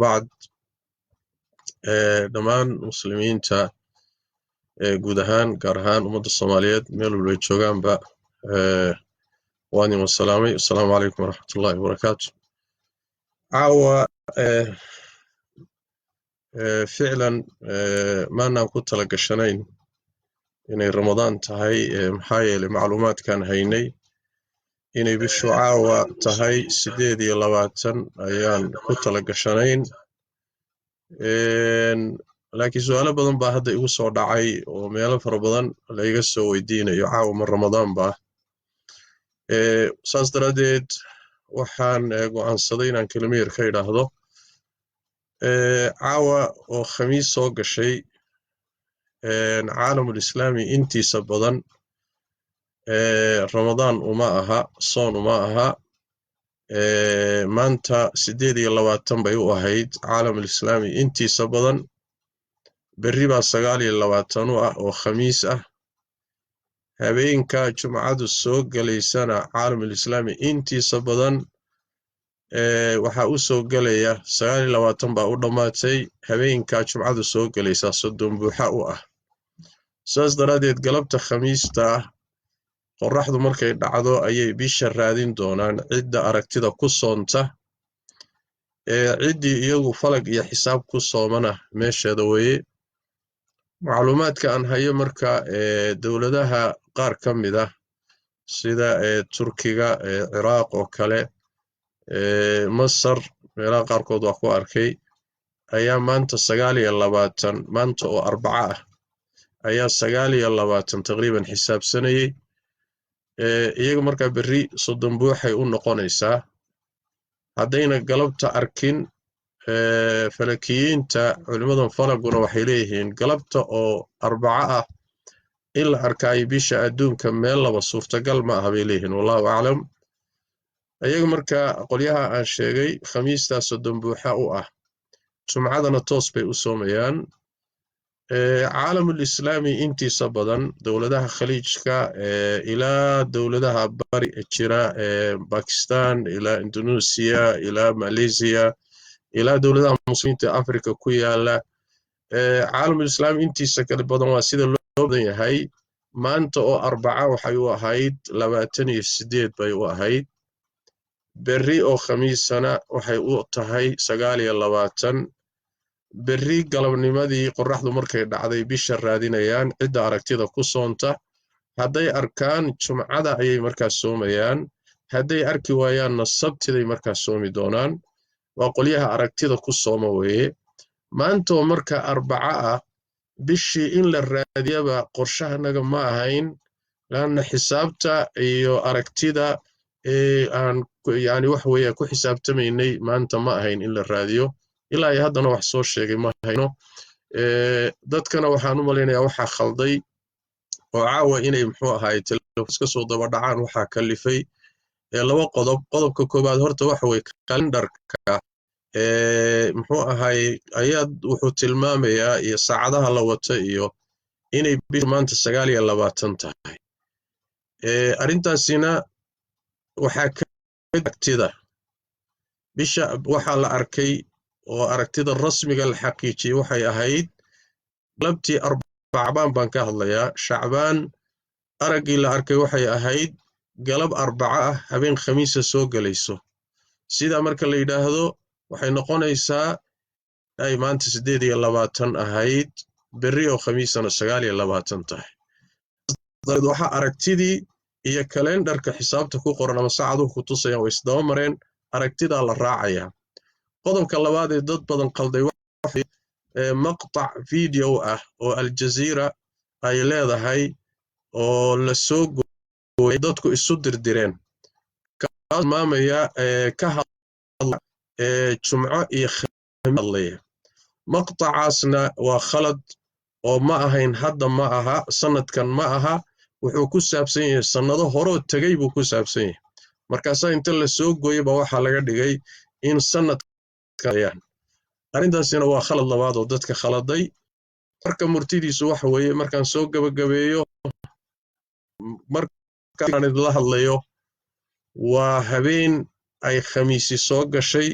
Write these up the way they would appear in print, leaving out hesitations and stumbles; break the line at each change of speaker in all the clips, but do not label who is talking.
وبعد دمان مسلمين تا جودهان كارهان ومد الصوماليات ميلو الويتشوغان با واني والسلامي السلام عليكم ورحمة الله وبركاته عاوة فعلا ما نام كنت لك الشنين إن رمضان تهي محايا لمعلومات كان هيني إن بشو عاوة تهي سديدي لواتن أيان كنت لك الشنين لكن سؤال بدن با هدا igu soo dhacay oo meelo fara badan la iga soo weydiinayo caawa Ramadan ba saas daradeed waxaan go'aansaday inaan kelmo yar ka idhaahdo caawa oo khamiis soo gashay caalamul islaami intiisa badan Ramadan uma aha soon uma aha maanta 28 bay u ahayd caalamul islaami intiisa badan berri baa 29 ah oo khamiis ah habeenka jumcadu soo galaysana caalamul islaami intiisa badan waxa uu soo galaya 29 baa u dhamaatay habeenka jumcadu soo galaysa 30 buuxa u ah saas daradeed galabta khamiista qorraxdu markay dhacdo ayay bisha raadin doonaan cidda aragtida ku soonta ciddii iyagu falag iyo xisaab ku soomana meesheeda weeye macluumaadka aan hayo marka dawladaha qaar ka mid ah sida Turkiga Ciraaq oo kale Masar meelaha qaarkood waa ku arkay ayaa maanta 29 maanta oo Arbaca ah ayaa 29 taqriiban xisaabsanayay iyaga marka berri 30 buuxay u noqonaysaa haddayna galabta arkin falakiyiinta culimadan falaguna waxay leeyihiin galabta oo Arbaca ah in la arkay bisha adduunka meel laba suurtagal ma aha bay leeyihiin wallahu a'lam ayaga marka qolyaha aan sheegay khamiista 30 buuxa u ah jumcadana toos bay u soomayaan caalamul islaami intiisa badan dawladaha khaliijka ilaa dawladaha bari jira Pakistan ilaa Indonesia ilaa Malaysia ilaa dawladaha muslimiinta Afrika ku yaala caalamul islaami intiisa kala badan waa sida loo badan yahay maanta oo Arbaca waxay u ahayd 28 bay u ahayd berri oo khamiisana waxay u tahay 29 berri galabnimadii qorraxdu markay dhacday bisha raadinayaan cidda aragtida ku soonta hadday arkaan jumcada ayay markaas soomayaan hadday arki waayaanna sabtiday markaas soomi doonaan waa qolyaha aragtida ku sooma weeye maanta oo marka Arbaca ah bishii in la raadiyaba qorshahanaga ma ahayn laana xisaabta iyo aragtida aan yani wax weeye ku xisaabtamaynay maanta ma ahayn in la raadiyo ilaa ay haddana wax soo sheegay ma hayno dadkana waxaan u maleynayaa waxa khalday oo caawa inay muxuu ahaay telefoonka soo daba dhacaan waxa kalifay laba qodobka koobaad horta waxa way kalendarka muxuu ahaay ayad wuxuu tilmaamayaa iyo saacadaha la wato iyo inay bisha maanta 29 tahay arintaasina waxa ka agtida bisha waxa la arkay oo aragtida rasmiga la xaqiijiyay waxay ahayd galabtii Arbacaan baan ka hadlayaa Shacbaan aragii la arkay waxay ahayd galab Arbaca ah habeen Khamiisa soo galayso sida marka la yiraahdo waxay noqonaysaa ay maanta 28 ahayd berri oo Khamiisana 29 tahay waxa aragtidii iyo kalendarka xisaabta ku qoran ama saacaduhu ku tusayaan way isdaba mareen aragtida la raacaya qodobka labaad ee dad badan qalday waxa maqtac video ah oo Al Jazeera ay leedahay oo la soo gooyay dadku isu dirdireen kaas maamaya ka hadla jumco iyo khamiis maqtacaasna waa khalad oo ma ahayn hadda ma aha sanadkan ma aha wuxuu ku saabsan yahay sanado hore oo tagay buu ku saabsan yahay markaas inta la soo gooyay ba waxa laga dhigay in sanad kayaan arintaasina waa khalad labaad oo dadka khaladay marka murtidiisu waxa weeye markaan soo gabagabeeyo markaan la hadlayo waa habeen ay khamiisi soo gashay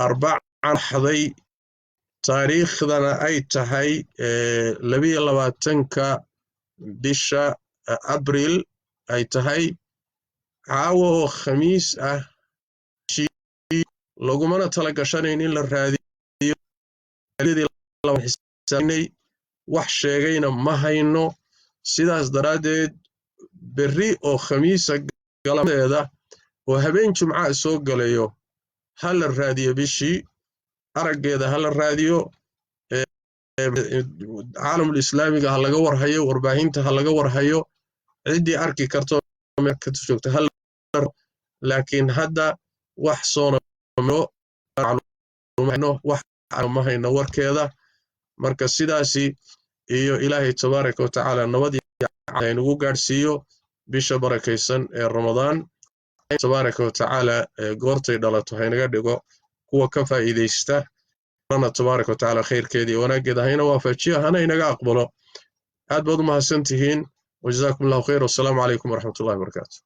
Arbaca xaday taariikhdana ay tahay 22-ka bisha Abriil ay tahay caawa oo khamiis ah lagumana tala gashanayn in la raadiyo wax sheegayna ma hayno sidaas daraadeed berri oo khamiisa galadeeda oo habeen jumca soo galayo hal la raadiyo bishii araggeeda hal la raadiyo caalamul islaamiga ha laga warhayo warbaahinta ha laga warhayo cidii arki karto ka joogta hal laakiin hadda wax soona wax ma hayno warkeeda marka sidaasi iyo ilaahay tabaaraka wa tacaala nabadii aynugu gaarsiiyo bisha barakaysan ee Ramadaan tabaaraka wa tacaala goortay dhalato haynaga dhigo kuwa ka faa'iideysta rana tabaaraka wa tacaala khayrkeedii wanaageeda hayna waafajiyo hana inaga aqbalo aad baad u mahadsantihiin wajazaakumullahu khayr wasalaamu calaykum waraxmatullahi wabarakaatuh